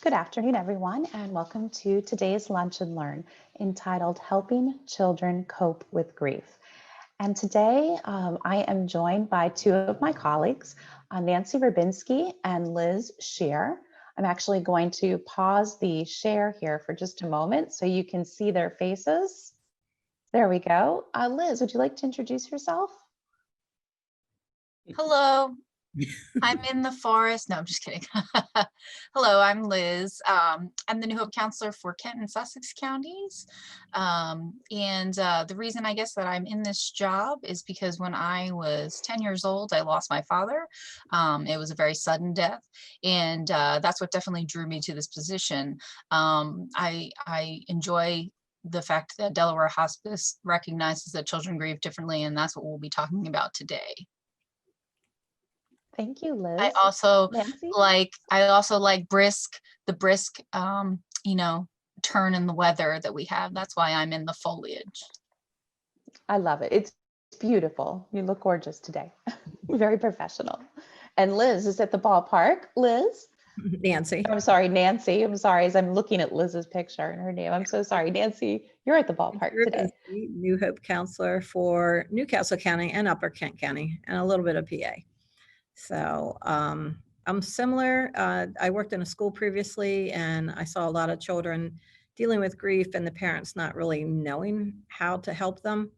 Good afternoon, everyone, and welcome to today's Lunch and Learn entitled Helping Children Cope with Grief. And today I am joined by two of my colleagues, Nancy Rubinski and Liz Shear. I'm actually going to pause the share here for just a moment so you can see their faces. There we go. Liz, would you like to introduce yourself? Hello, I'm in the forest. No, I'm just kidding. Hello, I'm Liz. I'm the New Hope counselor for Kent and Sussex counties. The reason I guess that I'm in this job is because when I was 10 years old, I lost my father. It was a very sudden death, and that's what definitely drew me to this position. I enjoy the fact that Delaware Hospice recognizes that children grieve differently, and that's what we'll be talking about today. Thank you, I Liz. also Nancy? like the brisk, turn in the weather that we have. That's why I'm in the foliage. I love it. It's beautiful. You look gorgeous today. Very professional. And Liz is at the ballpark. Liz? Nancy. I'm sorry, Nancy. I'm sorry, as I'm looking at Liz's picture and her name. I'm so sorry. Nancy, you're at the ballpark today. New Hope counselor for Newcastle County and Upper Kent County, and a little bit of PA. So I'm similar. I worked in a school previously, and I saw a lot of children dealing with grief and the parents not really knowing how to help them.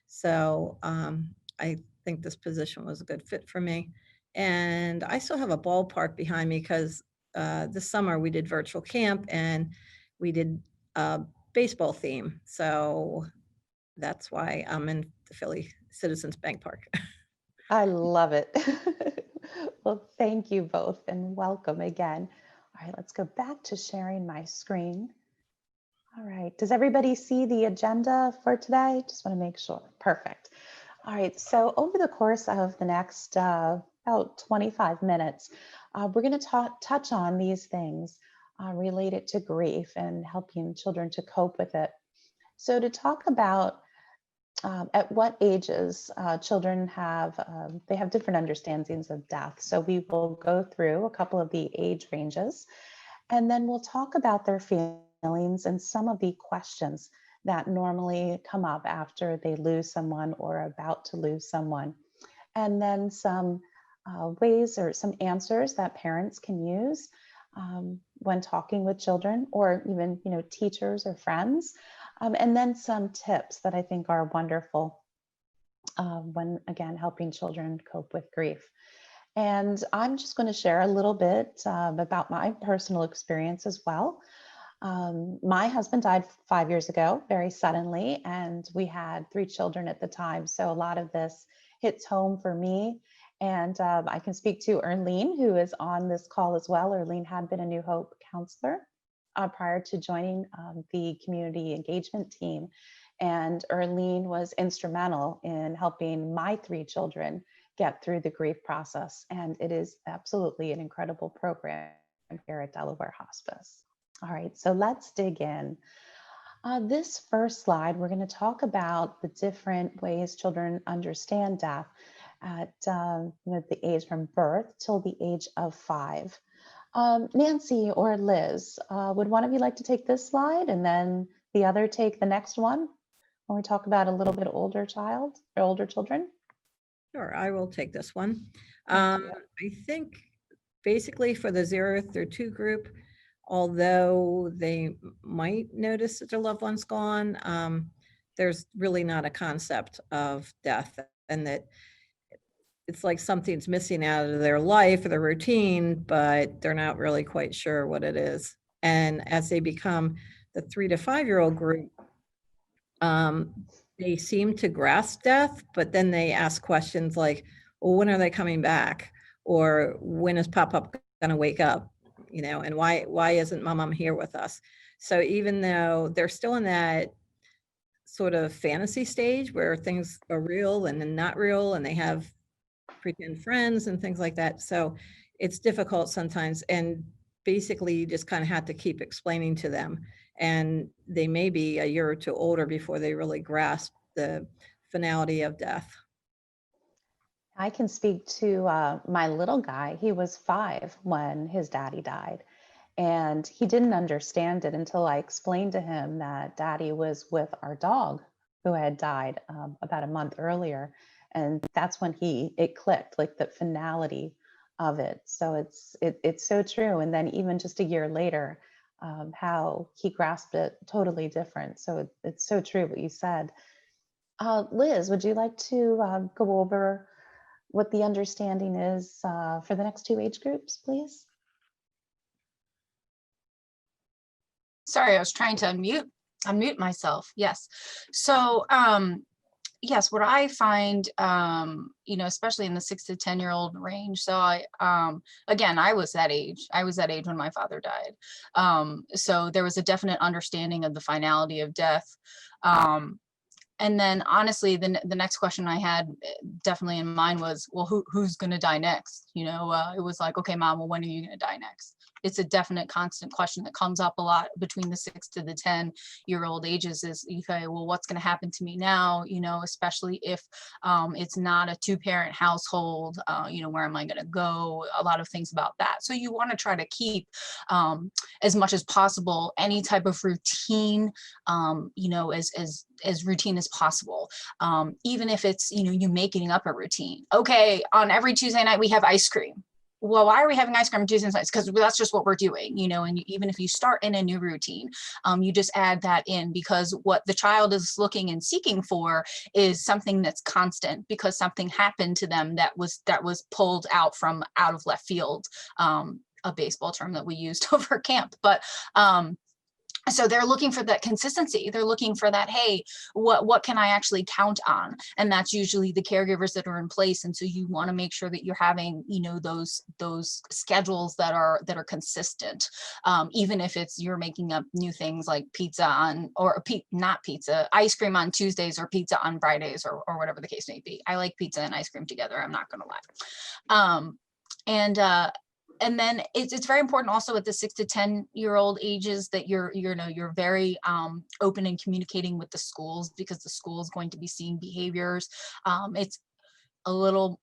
So I think this position was a good fit for me. And I still have a ballpark behind me because this summer we did virtual camp and we did a baseball theme. So that's why I'm in the Philly Citizens Bank Park. I love it. Well, thank you both and welcome again. All right, let's go back to sharing my screen. All right, does everybody see the agenda for today? Just want to make sure. Perfect. All right, so over the course of the next about 25 minutes, we're going to touch on these things related to grief and helping children to cope with it. So to talk about at what ages children have, they have different understandings of death. So we will go through a couple of the age ranges, and then we'll talk about their feelings and some of the questions that normally come up after they lose someone or are about to lose someone. And then some ways or some answers that parents can use when talking with children, or even teachers or friends. And then some tips that I think are wonderful when, again, helping children cope with grief. And I'm just going to share a little bit about my personal experience as well. My husband died 5 years ago, very suddenly, and we had 3 children at the time. So a lot of this hits home for me. And I can speak to Erlene, who is on this call as well. Erlene had been a New Hope counselor prior to joining the community engagement team. And Erlene was instrumental in helping my 3 children get through the grief process. And it is absolutely an incredible program here at Delaware Hospice. All right, so let's dig in. This first slide, we're going to talk about the different ways children understand death at the age from birth till the age of 5. Nancy or Liz, would one of you like to take this slide and then the other take the next one when we talk about a little bit older child or older children? Sure, I will take this one. I think basically for the 0 through 2 group, although they might notice that their loved one's gone, there's really not a concept of death, and that it's like something's missing out of their life or their routine, but they're not really quite sure what it is. And as they become the 3 to 5-year-old group, they seem to grasp death, but then they ask questions like, well, when are they coming back? Or when is Pop-Up gonna wake up? And why isn't my mom here with us? So even though they're still in that sort of fantasy stage where things are real and then not real, and they have pretend friends and things like that. So it's difficult sometimes. And basically you just kind of have to keep explaining to them. And they may be a year or 2 older before they really grasp the finality of death. I can speak to my little guy. He was 5 when his daddy died. And he didn't understand it until I explained to him that Daddy was with our dog who had died about a month earlier. And that's when it clicked, like the finality of it. So it's so true. And then even just a year later, how he grasped it totally different. So it's so true what you said. Liz, would you like to go over what the understanding is for the next two age groups, please? Sorry, I was trying to unmute myself. Yes. So, yes, what I find, especially in the 6 to 10-year-old range. So again, I was that age. I was that age when my father died. So there was a definite understanding of the finality of death. And then honestly, the next question I had definitely in mind was, well, who's going to die next? It was like, okay, Mom, well, when are you going to die next? It's a definite constant question that comes up a lot between the 6 to the 10-year-old ages is, okay, well, what's going to happen to me now? Especially if it's not a 2-parent household, where am I going to go? A lot of things about that. So you want to try to keep as much as possible any type of routine, as routine as possible. Even if it's, you making up a routine. Okay, on every Tuesday night we have ice cream. Well, why are we having ice cream on Tuesday nights? Because that's just what we're doing, and even if you start in a new routine, you just add that in, because what the child is looking and seeking for is something that's constant, because something happened to them that was pulled out of left field, a baseball term that we used over camp. But so they're looking for that consistency. They're looking for that, hey, what can I actually count on? And that's usually the caregivers that are in place. And so you want to make sure that you're having, those schedules that are consistent. Even if it's you're making up new things like ice cream on Tuesdays or pizza on Fridays or whatever the case may be. I like pizza and ice cream together. I'm not going to lie. And then it's very important also at the 6 to 10-year-old ages that you're very open and communicating with the schools, because the school is going to be seeing behaviors. It's a little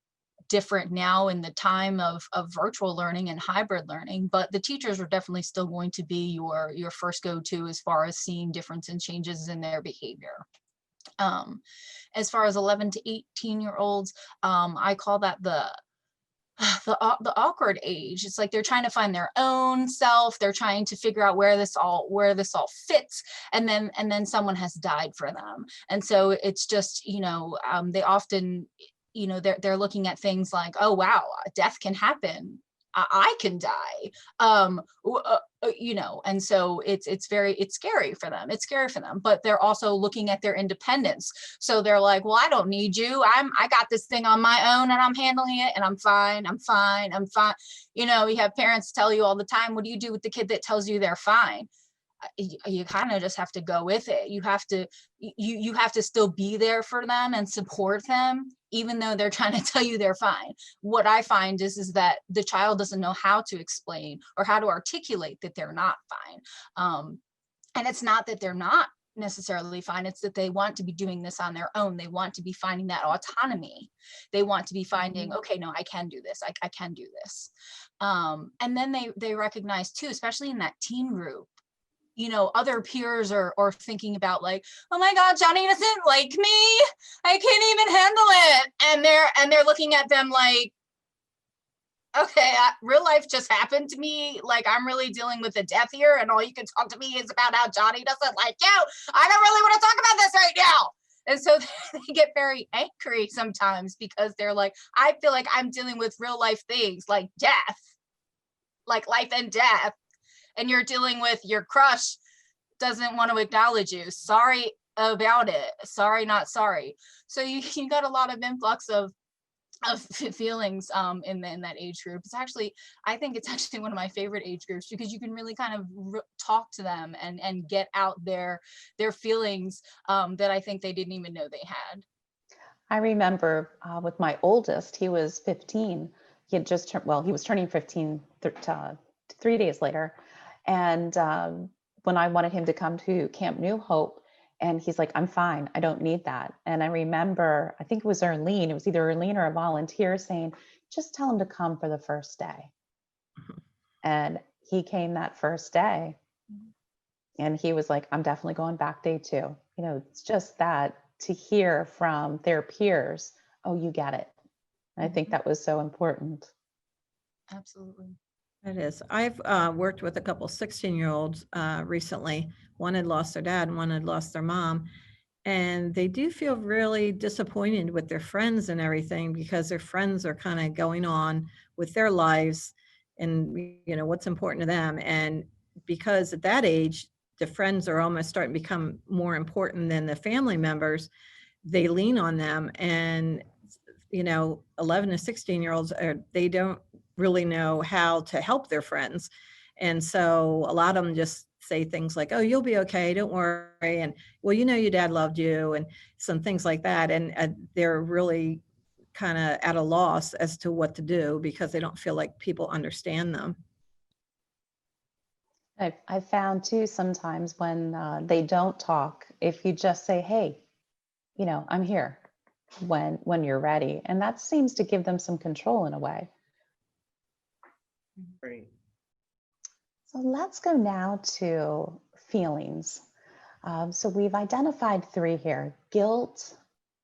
different now in the time of virtual learning and hybrid learning, but the teachers are definitely still going to be your first go-to as far as seeing difference and changes in their behavior. As far as 11 to 18-year-olds, I call that the awkward age. It's like they're trying to find their own self. They're trying to figure out where this all fits, and then someone has died for them. And so it's just, they often, they're looking at things like, oh wow, death can happen. I can die. And so it's scary for them. It's scary for them, but they're also looking at their independence. So they're like, well, I don't need you. I got this thing on my own and I'm handling it and I'm fine. You have parents tell you all the time, what do you do with the kid that tells you they're fine? You kind of just have to go with it. You have to still be there for them and support them, even though they're trying to tell you they're fine. What I find is that the child doesn't know how to explain or how to articulate that they're not fine. And it's not that they're not necessarily fine, it's that they want to be doing this on their own. They want to be finding that autonomy. They want to be finding, okay, no, I can do this. I can do this. And then they recognize too, especially in that teen group, other peers are thinking about like, oh my God, Johnny doesn't like me. I can't even handle it. And they're looking at them like, okay, real life just happened to me. Like, I'm really dealing with a death here, and all you can talk to me is about how Johnny doesn't like you. I don't really want to talk about this right now. And so they get very angry sometimes because they're like, I feel like I'm dealing with real life things like death, like life and death. And you're dealing with your crush doesn't want to acknowledge you. Sorry about it. Sorry, not sorry. So you got a lot of influx of feelings in that age group. I think it's actually one of my favorite age groups, because you can really kind of talk to them and get out their feelings that I think they didn't even know they had. I remember with my oldest, he was 15. He had just turned, he was turning 15 3 days later. And when I wanted him to come to Camp New Hope, and he's like, I'm fine, I don't need that. And I remember, I think it was Erlene, it was either Erlene or a volunteer saying, just tell him to come for the first day. And he came that first day and he was like, I'm definitely going back day 2. You know, it's just that to hear from their peers, oh, you get it. I think that was so important. Absolutely. It is. I've worked with a couple 16-year-olds recently. One had lost their dad and one had lost their mom. And they do feel really disappointed with their friends and everything because their friends are kind of going on with their lives and, you know, what's important to them. And because at that age, the friends are almost starting to become more important than the family members, they lean on them. And, you know, 11 to 16-year-olds, they don't really know how to help their friends. And so a lot of them just say things like, oh, you'll be okay, don't worry. And, well, you know, your dad loved you, and some things like that. And they're really kind of at a loss as to what to do because they don't feel like people understand them. I've found too sometimes when they don't talk, if you just say, hey, you know, I'm here when you're ready. And that seems to give them some control in a way. Great. So let's go now to feelings. So we've identified 3 here: guilt,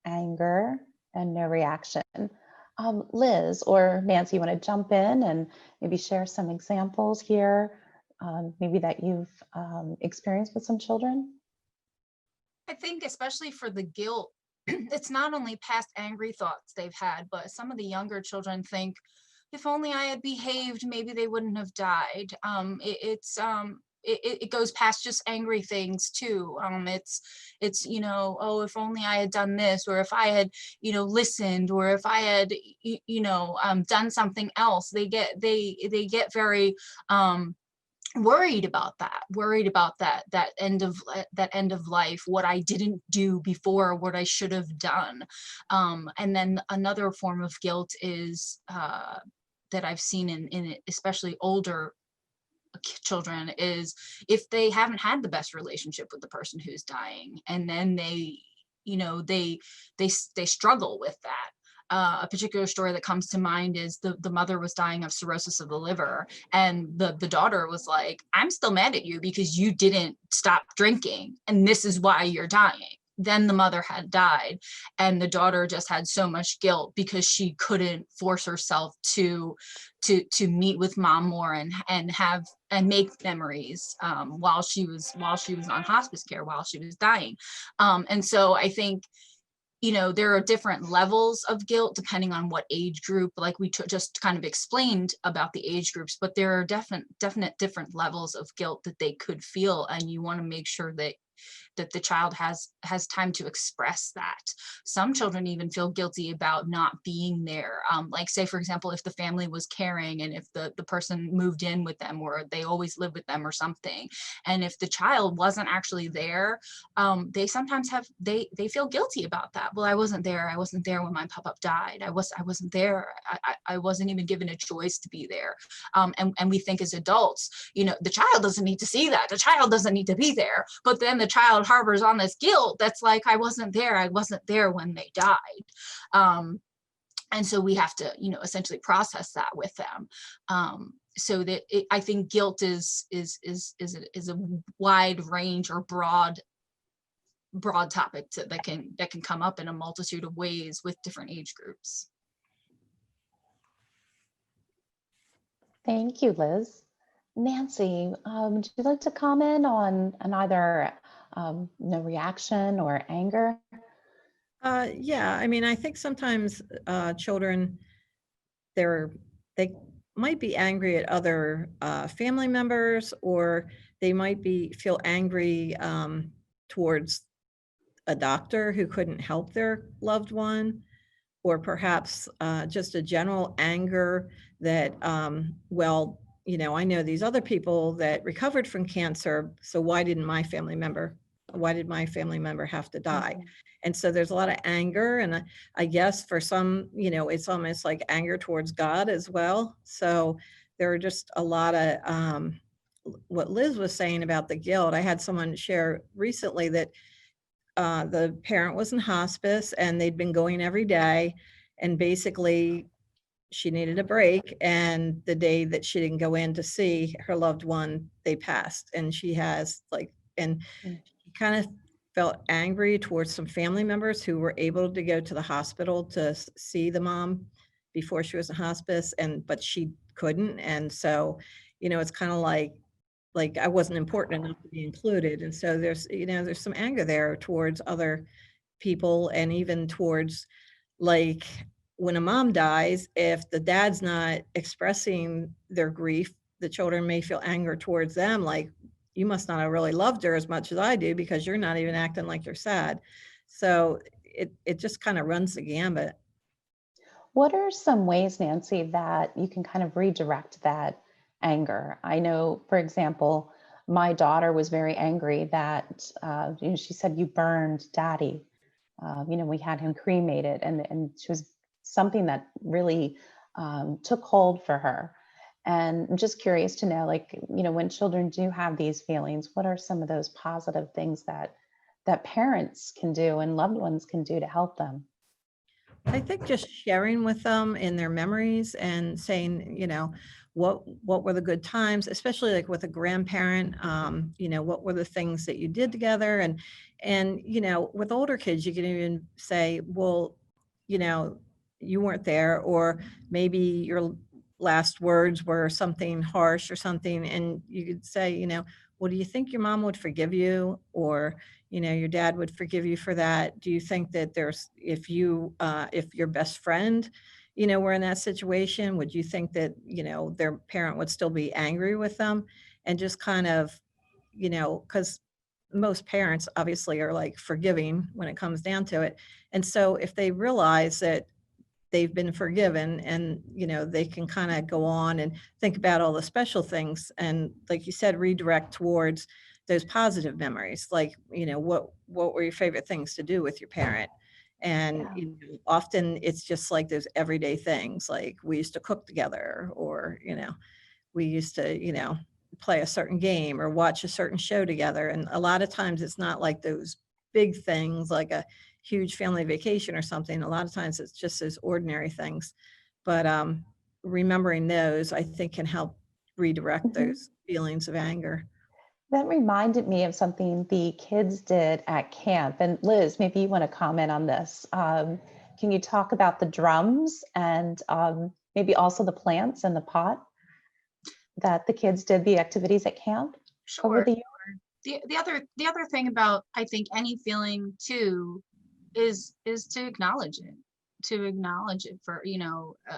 anger, and no reaction. Liz or Nancy, you want to jump in and maybe share some examples here, maybe that you've experienced with some children? I think especially for the guilt, it's not only past angry thoughts they've had, but some of the younger children think, if only I had behaved, maybe they wouldn't have died. It goes past just angry things too. It's, you know, oh, if only I had done this, or if I had, you know, listened, or if I had, you know, done something else. They get very worried about that end of life, what I didn't do before, what I should have done. And then another form of guilt is that I've seen in especially older children is if they haven't had the best relationship with the person who's dying, and then they, you know, they struggle with that. A particular story that comes to mind is the mother was dying of cirrhosis of the liver, and the daughter was like, I'm still mad at you because you didn't stop drinking, and this is why you're dying. Then the mother had died, and the daughter just had so much guilt because she couldn't force herself to meet with mom more and have and make memories while she was on hospice care, while she was dying. And so I think, you know, there are different levels of guilt depending on what age group, like we just kind of explained about the age groups, but there are definite different levels of guilt that they could feel, and you want to make sure that the child has time to express that. Some children even feel guilty about not being there. Like, say, for example, if the family was caring and if the person moved in with them, or they always lived with them or something, and if the child wasn't actually there, they sometimes they feel guilty about that. Well, I wasn't there when my papa died. I wasn't there. I wasn't even given a choice to be there. And we think as adults, you know, the child doesn't need to see that. The child doesn't need to be there. But then the child harbors on this guilt that's like, I wasn't there when they died. And so we have to, you know, essentially process that with them. So that I think guilt is a wide range or broad topic that can come up in a multitude of ways with different age groups. Thank you, Liz. Nancy, would you like to comment on either no reaction or anger? Yeah, I mean, I think sometimes children, they might be angry at other family members, or they might feel angry towards a doctor who couldn't help their loved one, or perhaps just a general anger that, well, you know, I know these other people that recovered from cancer, so why did my family member have to die? Mhm. And so there's a lot of anger, and I guess for some, you know, it's almost like anger towards God as well. So there are just a lot of what Liz was saying about the guilt. I had someone share recently that the parent was in hospice and they'd been going every day, and basically she needed a break, and the day that she didn't go in to see her loved one, they passed, and she has like, and Mm. she kind of felt angry towards some family members who were able to go to the hospital to see the mom before she was in hospice, and but she couldn't, and so, it's kind of like I wasn't important enough to be included, and so there's some anger there towards other people, and even towards, like, when a mom dies, if the dad's not expressing their grief, the children may feel anger towards them, like, you must not have really loved her as much as I do because you're not even acting like you're sad. So it just kind of runs the gambit. What are some ways, Nancy, that you can kind of redirect that anger? I know, for example, my daughter was very angry that, she said, "You burned daddy." We had him cremated, and she was something that really took hold for her. And I'm just curious to know, like, when children do have these feelings, what are some of those positive things that parents can do and loved ones can do to help them? I think just sharing with them in their memories and saying, what were the good times, especially like with a grandparent, what were the things that you did together, and with older kids, you can even say, well, you know, you weren't there, or maybe your last words were something harsh or something, and you could say, well, do you think your mom would forgive you, or your dad would forgive you for that? Do you think that if your best friend, were in that situation, would you think that, their parent would still be angry with them? And just kind of, because most parents obviously are like forgiving when it comes down to it. And so if they realize that they've been forgiven, and they can kind of go on and think about all the special things, and like you said, redirect towards those positive memories, like, what were your favorite things to do with your parent? And Yeah. often it's just like those everyday things, like we used to cook together, or we used to play a certain game or watch a certain show together. And a lot of times it's not like those big things like a huge family vacation or something. A lot of times it's just those ordinary things. But remembering those, I think, can help redirect Mhm. those feelings of anger. That reminded me of something the kids did at camp. And Liz, maybe you want to comment on this. Can you talk about the drums and maybe also the plants and the pot that the kids did the activities at camp over Sure. the year? The other thing about, I think, any feeling too is to acknowledge it for,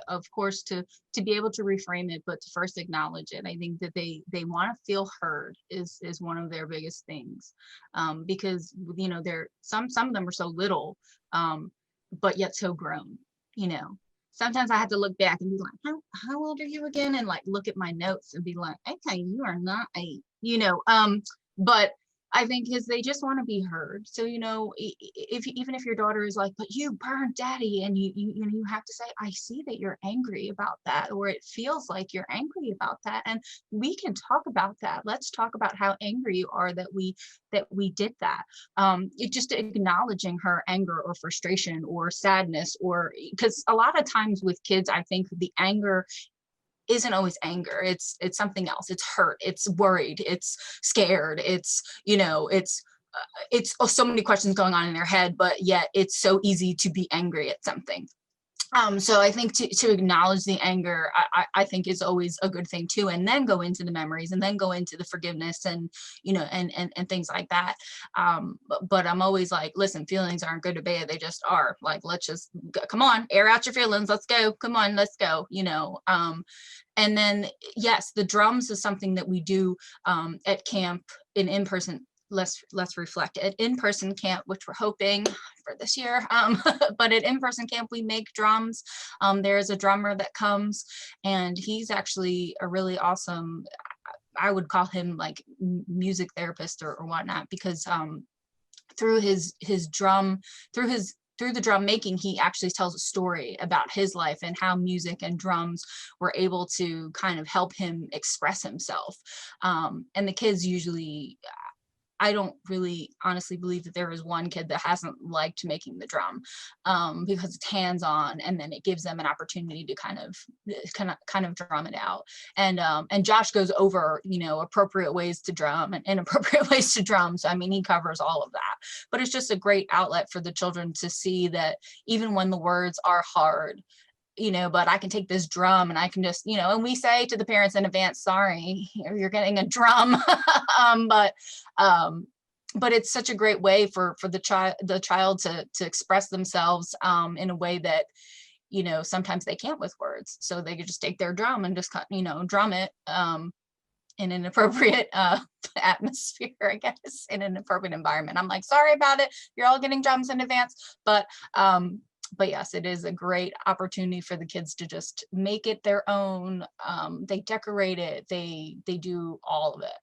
of course, to be able to reframe it, but to first acknowledge it. I think that they want to feel heard is one of their biggest things, because they're some of them are so little, but yet so grown. you know Sometimes I have to look back and be like, how old are you again, and like look at my notes and be like, okay, you are not 8. But I think is they just want to be heard. So, if even if your daughter is like, but you burned daddy, and you have to say, I see that you're angry about that, or it feels like you're angry about that, and we can talk about that. Let's talk about how angry you are that we did that. It just acknowledging her anger or frustration or sadness, or because a lot of times with kids, I think the anger isn't always anger. It's something else. It's hurt, it's worried, it's scared, it's so many questions going on in their head, but yet it's so easy to be angry at something. So I think to acknowledge the anger, I think is always a good thing too, and then go into the memories, and then go into the forgiveness, and and things like that. But I'm always like, listen, feelings aren't good or bad; they just are. Like, let's just come on, air out your feelings. Let's go. Come on, let's go. And then yes, the drums is something that we do at camp in person. Let's reflect at in-person camp, which we're hoping for this year. But at in-person camp, we make drums. There's a drummer that comes, and he's actually a really awesome, I would call him like music therapist or whatnot, because through his drum, through the drum making, he actually tells a story about his life and how music and drums were able to kind of help him express himself. And the kids usually I don't really honestly believe that there is one kid that hasn't liked making the drum, because it's hands-on, and then it gives them an opportunity to kind of drum it out. And Josh goes over, appropriate ways to drum and inappropriate ways to drum. So I mean, he covers all of that. But it's just a great outlet for the children to see that even when the words are hard, but I can take this drum and I can just, and we say to the parents in advance, sorry, you're getting a drum. But it's such a great way for the child to express themselves in a way that, sometimes they can't with words. So they could just take their drum and just, drum it in an appropriate atmosphere, I guess, in an appropriate environment. I'm like, sorry about it. You're all getting drums in advance. But yes, it is a great opportunity for the kids to just make it their own. They decorate it. They do all of it.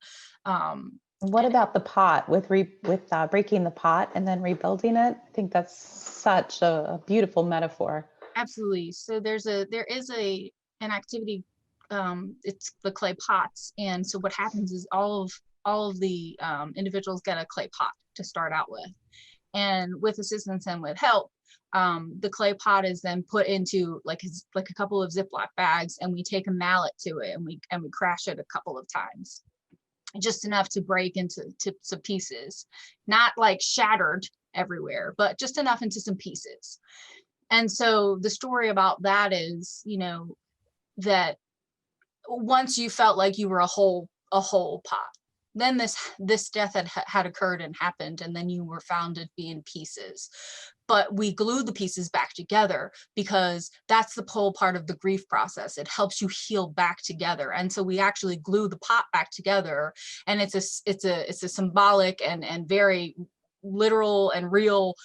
What about the pot with breaking the pot and then rebuilding it? I think that's such a beautiful metaphor. Absolutely. So there is an activity. It's the clay pots, and so what happens is all of the individuals get a clay pot to start out with, and with assistance and with help, the clay pot is then put into like a couple of Ziploc bags, and we take a mallet to it, and we crash it a couple of times, just enough to break into some pieces, not like shattered everywhere, but just enough into some pieces. And so the story about that is, that once you felt like you were a whole pot, then this death had occurred and happened, and then you were found to be in pieces. But we glue the pieces back together because that's the whole part of the grief process. It helps you heal back together. And so we actually glue the pot back together, and it's a symbolic and very literal and real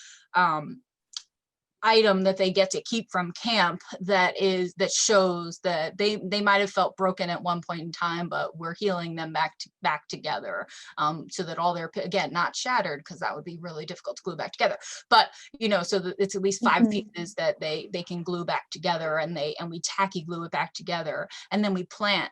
item that they get to keep from camp that shows that they might have felt broken at one point in time, but we're healing them back together, so that all their, again, not shattered, because that would be really difficult to glue back together, but so that it's at least 5 pieces that they can glue back together, and we tacky glue it back together, and then we plant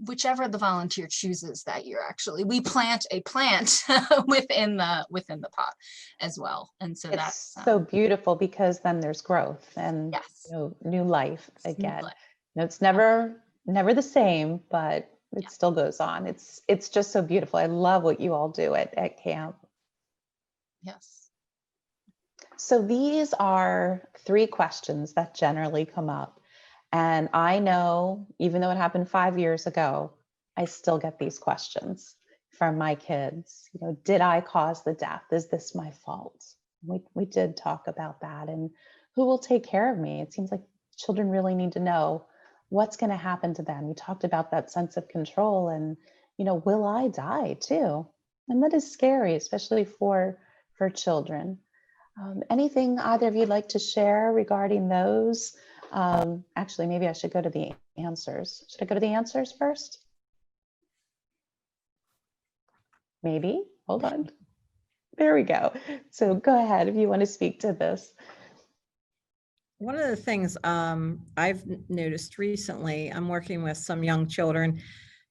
whichever the volunteer chooses that year. Actually, we plant a plant within the pot as well, and so that's so beautiful, because then there's growth and yes, new life again. New life. It's never the same, but it still goes on. It's just so beautiful. I love what you all do at camp. Yes. So these are 3 questions that generally come up. And I know, even though it happened 5 years ago, I still get these questions from my kids. Did I cause the death? Is this my fault? We did talk about that. And who will take care of me? It seems like children really need to know what's going to happen to them. You talked about that sense of control, and, will I die too? And that is scary, especially for children. Anything either of you'd like to share regarding those? Actually, maybe I should go to the answers. Should I go to the answers first? Maybe. Hold on. There we go. So go ahead if you want to speak to this. One of the things I've noticed recently, I'm working with some young children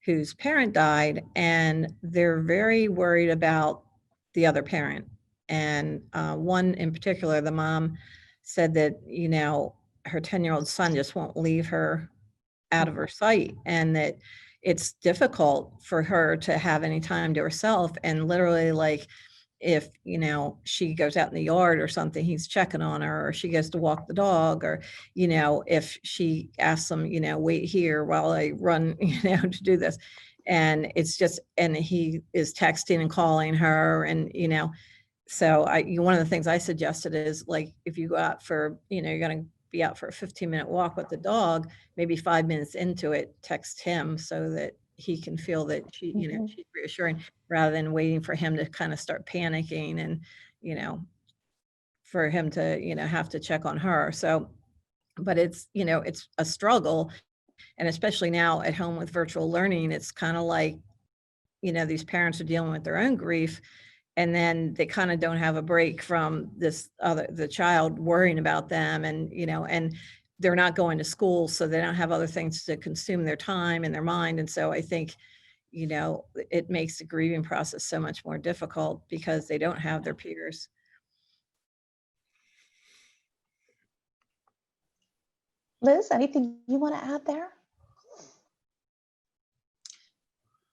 whose parent died, and they're very worried about the other parent. And one in particular, the mom said that, her 10-year-old son just won't leave her out of her sight, and that it's difficult for her to have any time to herself. And literally, like, if, she goes out in the yard or something, he's checking on her, or she goes to walk the dog, or, if she asks him, wait here while I run, to do this. And it's just, and he is texting and calling her, and, so one of the things I suggested is, like, if you go out for, you're going to be out for a 15-minute walk with the dog, maybe 5 minutes into it, text him so that he can feel that she's reassuring, rather than waiting for him to kind of start panicking and, for him to, have to check on her. So, but it's, it's a struggle. And especially now at home with virtual learning, it's kind of like, these parents are dealing with their own grief, and then they kind of don't have a break from the child worrying about them, and, and they're not going to school, so they don't have other things to consume their time and their mind. And so I think, it makes the grieving process so much more difficult because they don't have their peers. Liz, anything you want to add there?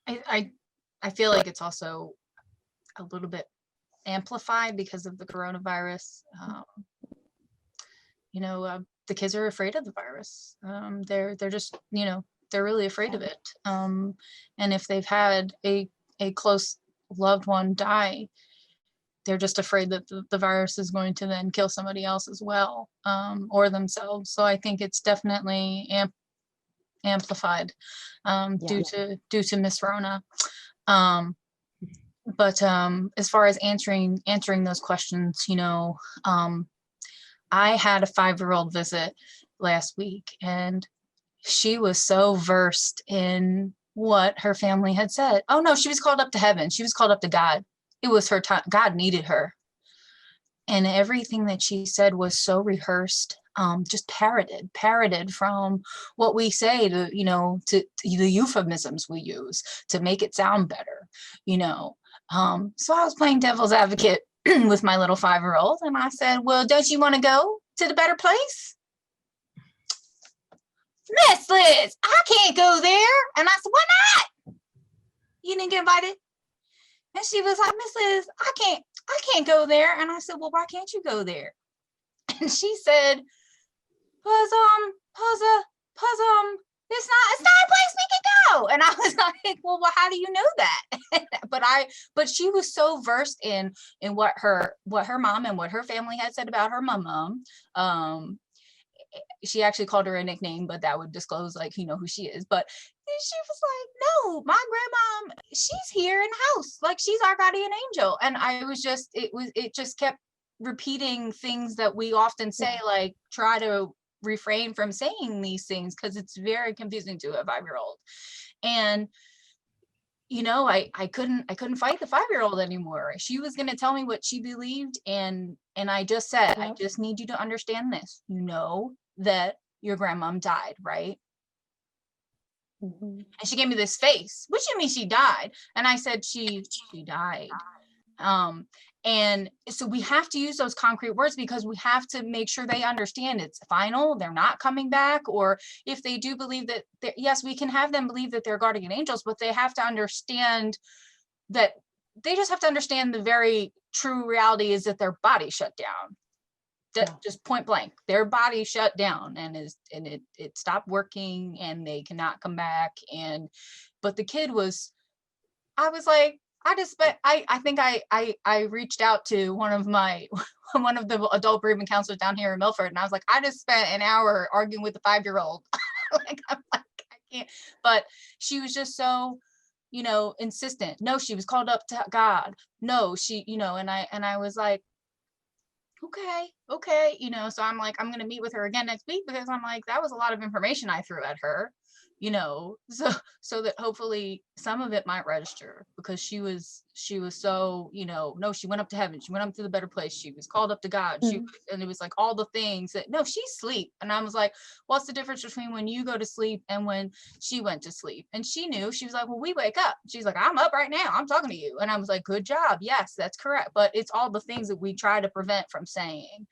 I feel like it's also a little bit amplified because of the coronavirus. The kids are afraid of the virus. They're just, they're really afraid of it. And if they've had a close loved one die, they're just afraid that the virus is going to then kill somebody else as well, or themselves. So I think it's definitely amplified due to Miss Rona. But as far as answering those questions, I had a 5-year-old visit last week, and she was so versed in what her family had said. Oh no, she was called up to heaven. She was called up to God. It was her time. God needed her. And everything that she said was so rehearsed, just parroted from what we say to the euphemisms we use to make it sound better, So I was playing devil's advocate with my little 5-year-old, and I said, well, don't you want to go to the better place? Miss Liz, I can't go there. And I said, why not? You didn't get invited? And she was like, Miss Liz, I can't go there. And I said, well, why can't you go there? And she said, it's not a place we can go. And I was like, well, how do you know that? but she was so versed in what her mom and what her family had said about her mom. She actually called her a nickname, but that would disclose who she is. But she was like, no, my grandma, she's here in the house. Like, she's our guardian angel. And it just kept repeating things that we often say, like, try to refrain from saying these things because it's very confusing to a 5-year-old. And I couldn't fight the 5-year-old anymore. She was going to tell me what she believed, and I just said, I just need you to understand this. That your grandmom died, right? Mm-hmm. And she gave me this face. What do you mean she died? And I said, she died. And so we have to use those concrete words because we have to make sure they understand it's final. They're not coming back. Or if they do believe that, yes, we can have them believe that they're guardian angels, but they have to understand that they just have to understand the very true reality is that their body shut down. Just point blank, their body shut down and it stopped working and they cannot come back. But the kid was, I was like, I think I reached out to one of the adult bereavement counselors down here in Milford, and I was like, I just spent an hour arguing with a 5-year-old. I'm like, I can't. But she was just so, insistent. No, she was called up to God. No, she, and I was like, okay, so I'm like, I'm gonna meet with her again next week because I'm like, that was a lot of information I threw at her. So that hopefully some of it might register, because she was so, no, she went up to heaven, she went up to the better place, she was called up to God. And it was like all the things that, no, she's asleep. And I was like, what's the difference between when you go to sleep and when she went to sleep? And she knew. She was like, well, we wake up. She's like, I'm up right now, I'm talking to you. And I was like, good job, yes, that's correct. But it's all the things that we try to prevent from saying.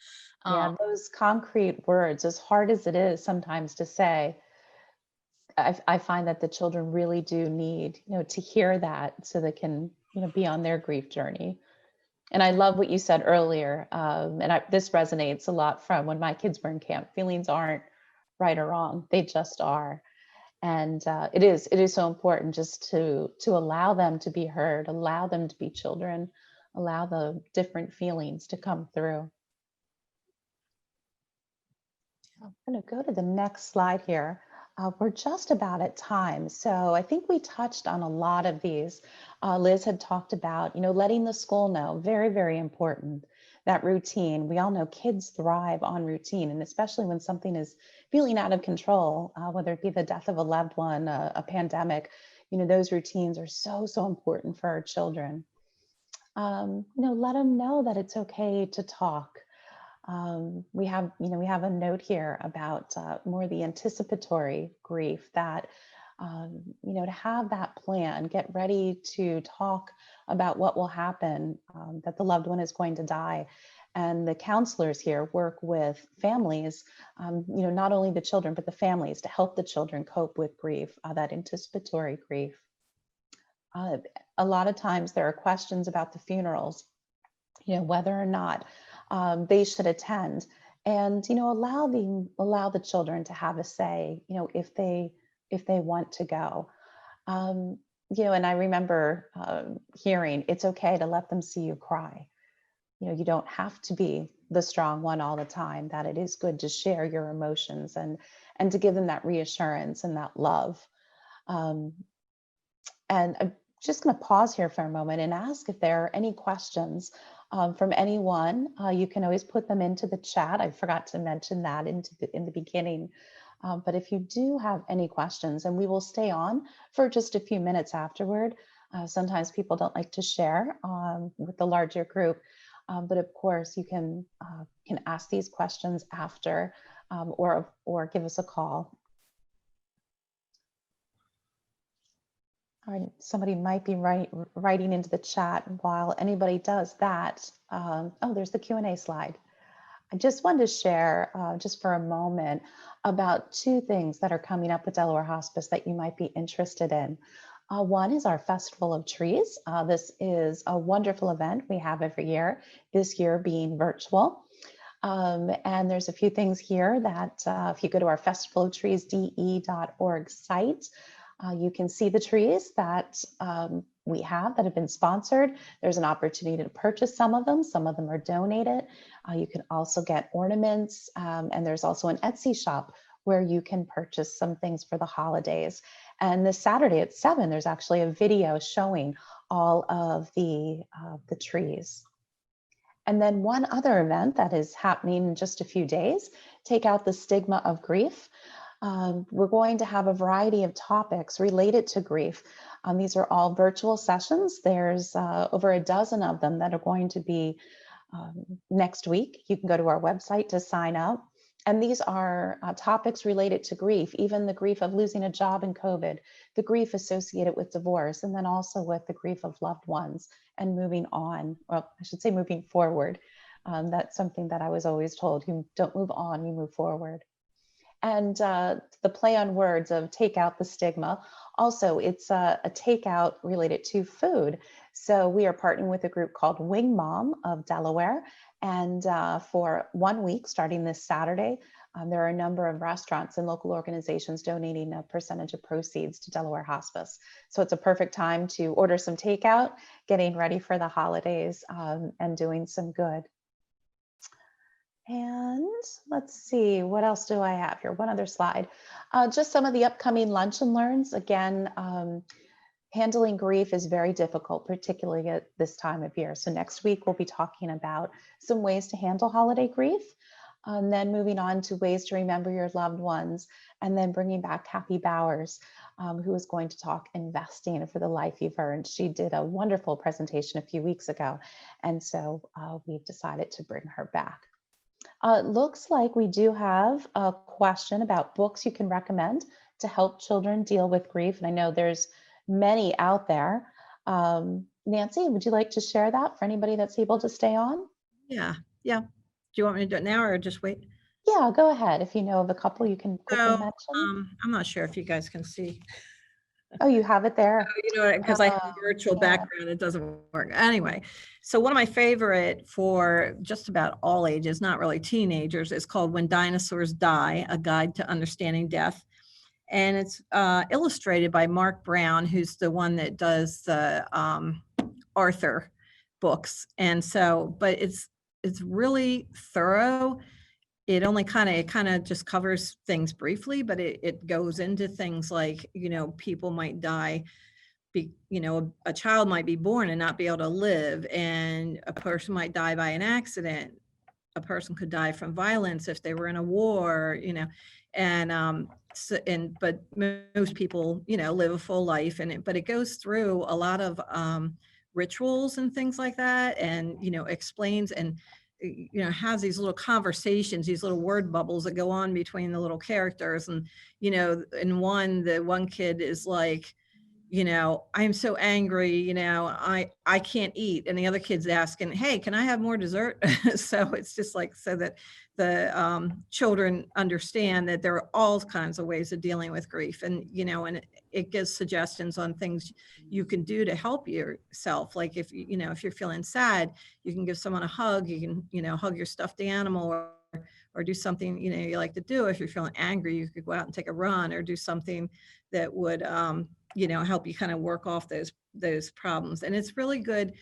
Those concrete words, as hard as it is sometimes to say, I find that the children really do need, to hear that so they can, be on their grief journey. And I love what you said earlier. This resonates a lot from when my kids were in camp. Feelings aren't right or wrong. They just are. And it is so important just to allow them to be heard, allow them to be children, allow the different feelings to come through. I'm going to go to the next slide here. We're just about at time. So I think we touched on a lot of these. Liz had talked about, letting the school know, very, very important, that routine. We all know kids thrive on routine, and especially when something is feeling out of control, whether it be the death of a loved one, a pandemic, those routines are so, so important for our children. Let them know that it's okay to talk. We have a note here about more the anticipatory grief, that To have that plan, get ready to talk about what will happen, that the loved one is going to die. And the counselors here work with families, not only the children, but the families to help the children cope with grief, that anticipatory grief. Uh, a lot of times there are questions about the funerals, whether or not they should attend, and allow the children to have a say, if they want to go. um, and I remember hearing it's okay to let them see you cry. You don't have to be the strong one all the time, that it is good to share your emotions and to give them that reassurance and that love. um, and I'm just going to pause here for a moment and ask if there are any questions from anyone. You can always put them into the chat. I forgot to mention that in the beginning. But if you do have any questions, and we will stay on for just a few minutes afterward. Sometimes people don't like to share with the larger group, but of course you can ask these questions after, or give us a call. All right, somebody might be writing into the chat while anybody does that. Oh, there's the Q&A slide. I just wanted to share just for a moment about two things that are coming up with Delaware Hospice that you might be interested in. One is our Festival of Trees. This is a wonderful event we have every year, this year being virtual. And there's a few things here that if you go to our festivalofTreesDE.org site, you can see the trees that we have that have been sponsored. There's an opportunity to purchase some of them. Some of them are donated. You can also get ornaments, and there's also an Etsy shop where you can purchase some things for the holidays. And this Saturday at 7, there's actually a video showing all of the trees. And then one other event that is happening in just a few days, Take Out the Stigma of Grief. We're going to have a variety of topics related to grief. These are all virtual sessions. There's over a dozen of them that are going to be next week. You can go to our website to sign up. And these are topics related to grief, even the grief of losing a job in COVID, the grief associated with divorce, and then also with the grief of loved ones and moving on, well, I should say moving forward. That's something that I was always told: you don't move on, you move forward. And the play on words of take out the stigma. Also, it's a takeout related to food. So we are partnering with a group called Wing Mom of Delaware. And for 1 week, starting this Saturday, there are a number of restaurants and local organizations donating a percentage of proceeds to Delaware Hospice. So it's a perfect time to order some takeout, getting ready for the holidays, and doing some good. And let's see, what else do I have here? One other slide. Just some of the upcoming lunch and learns. Again, handling grief is very difficult, particularly at this time of year. So next week, we'll be talking about some ways to handle holiday grief, and then moving on to ways to remember your loved ones, and then bringing back Kathy Bowers, who is going to talk investing for the life you've earned. She did a wonderful presentation a few weeks ago, and so we've decided to bring her back. It looks like we do have a question about books you can recommend to help children deal with grief. And I know there's many out there. Nancy, would you like to share that for anybody that's able to stay on? Yeah. Do you want me to do it now or just wait? Yeah, go ahead. If you know of a couple you can quickly mention. I'm not sure if you guys can see. Oh, you have it there. You know, because I have a virtual background, it doesn't work. Anyway, so one of my favorite for just about all ages, not really teenagers, is called When Dinosaurs Die, A Guide to Understanding Death. And it's illustrated by Mark Brown, who's the one that does the Arthur books. And so, but it's really thorough. It only kind of just covers things briefly, but it goes into things like, people might die, a child might be born and not be able to live, and a person might die by an accident. A person could die from violence if they were in a war, but most people, live a full life, but it goes through a lot of rituals and things like that, and explains, and has these little conversations, these little word bubbles that go on between the little characters. And, in the one kid is like, I'm so angry, I can't eat. And the other kid's asking, hey, can I have more dessert? So it's just like, so that the children understand that there are all kinds of ways of dealing with grief. And, and it gives suggestions on things you can do to help yourself. Like if you're feeling sad, you can give someone a hug, you can, hug your stuffed animal, or do something, you like to do. If you're feeling angry, you could go out and take a run or do something that would, help you kind of work off those problems. And it's really good.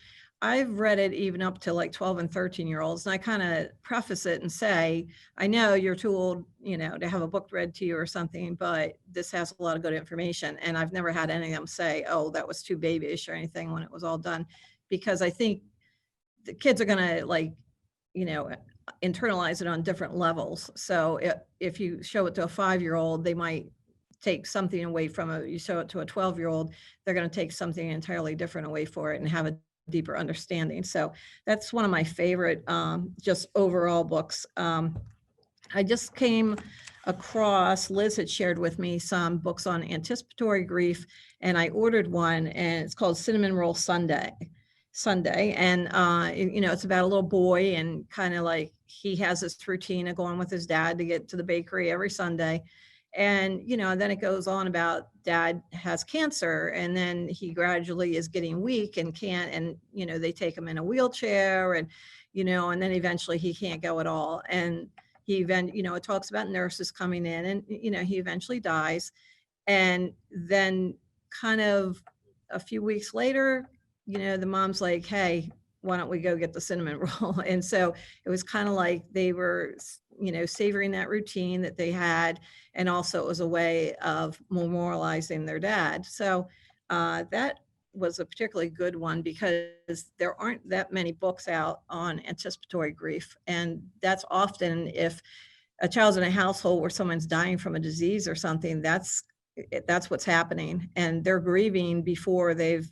I've read it even up to like 12 and 13-year-olds. And I kind of preface it and say, I know you're too old, to have a book read to you or something, but this has a lot of good information. And I've never had any of them say, oh, that was too babyish or anything when it was all done, because I think the kids are going to internalize it on different levels. So if you show it to a 5-year-old, they might take something away from it. You show it to a 12-year-old, they're going to take something entirely different away for it and have a deeper understanding. So that's one of my favorite just overall books. I just came across, Liz had shared with me some books on anticipatory grief, and I ordered one, and it's called Cinnamon Roll Sunday. And it's about a little boy, and kind of like he has this routine of going with his dad to get to the bakery every Sunday. And then it goes on about dad has cancer, and then he gradually is getting weak and can't, and they take him in a wheelchair, and and then eventually he can't go at all. And it talks about nurses coming in, and he eventually dies. And then kind of a few weeks later, the mom's like, hey, why don't we go get the cinnamon roll? And so it was kind of like they were, savoring that routine that they had. And also it was a way of memorializing their dad. So that was a particularly good one, because there aren't that many books out on anticipatory grief. And that's often, if a child's in a household where someone's dying from a disease or something, that's what's happening. And they're grieving before the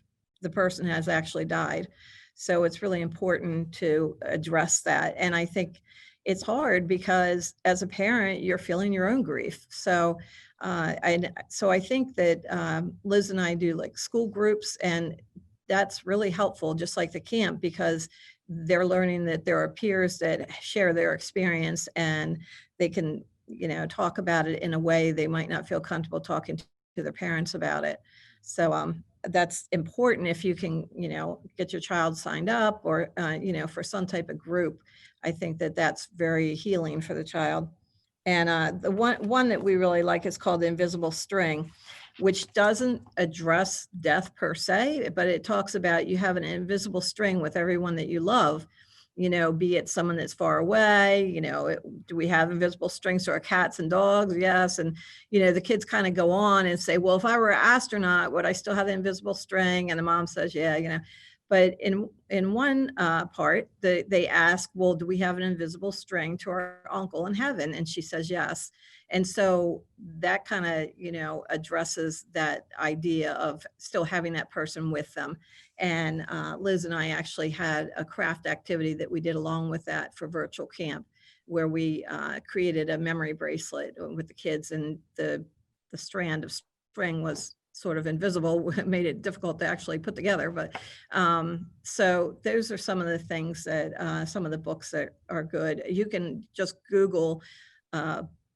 person has actually died. So it's really important to address that. And I think it's hard because as a parent, you're feeling your own grief. So I think that Liz and I do like school groups, and that's really helpful, just like the camp, because they're learning that there are peers that share their experience, and they can, talk about it in a way they might not feel comfortable talking to their parents about it. So that's important if you can, get your child signed up, or, for some type of group. I think that that's very healing for the child. And the one that we really like is called The Invisible String, which doesn't address death per se, but it talks about you have an invisible string with everyone that you love, be it someone that's far away, do we have invisible strings to our cats and dogs? Yes. And, the kids kind of go on and say, well, if I were an astronaut, would I still have the invisible string? And the mom says, yeah, But in one part, they ask, well, do we have an invisible string to our uncle in heaven? And she says, yes. And so that kind of, addresses that idea of still having that person with them. And Liz and I actually had a craft activity that we did along with that for virtual camp, where we created a memory bracelet with the kids, and the strand of string was sort of invisible. It made it difficult to actually put together. But so those are some of the things that some of the books that are good. You can just Google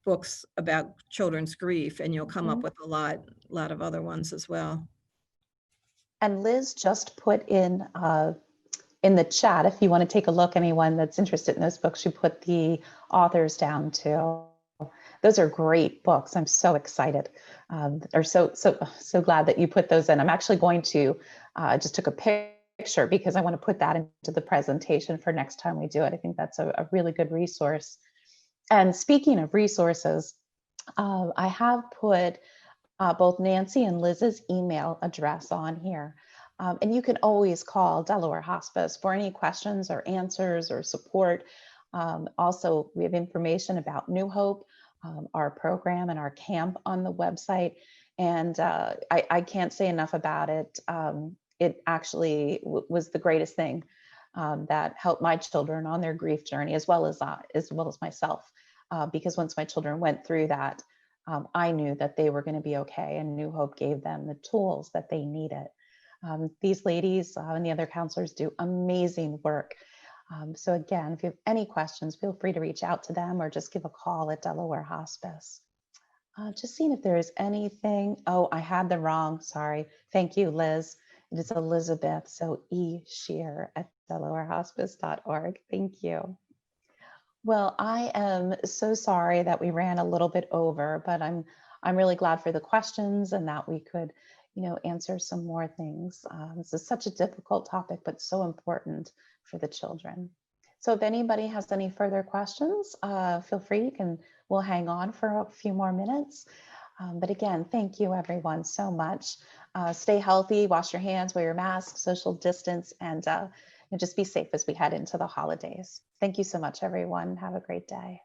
books about children's grief, and you'll come up with a lot of other ones as well. And Liz just put in the chat, if you want to take a look, anyone that's interested in those books, she put the authors down too. Those are great books. I'm so excited, or so glad that you put those in. I'm actually going to just took a picture because I want to put that into the presentation for next time we do it. I think that's a really good resource. And speaking of resources, I have put both Nancy and Liz's email address on here. And you can always call Delaware Hospice for any questions or answers or support. Also, we have information about New Hope, our program and our camp on the website. And I can't say enough about it. It actually was the greatest thing that helped my children on their grief journey, as well as myself. Because once my children went through that, I knew that they were going to be okay, and New Hope gave them the tools that they needed. These ladies and the other counselors do amazing work. So again, if you have any questions, feel free to reach out to them or just give a call at Delaware Hospice. Just seeing if there is anything. Oh, I had the wrong, sorry. Thank you, Liz. It is Elizabeth, so Shear at delawarehospice.org. Thank you. Well, I am so sorry that we ran a little bit over, but I'm really glad for the questions and that we could, answer some more things. This is such a difficult topic, but so important for the children. So if anybody has any further questions, feel free. We'll hang on for a few more minutes. But again, thank you everyone so much. Stay healthy, wash your hands, wear your mask, social distance, and just be safe as we head into the holidays. Thank you so much, everyone. Have a great day.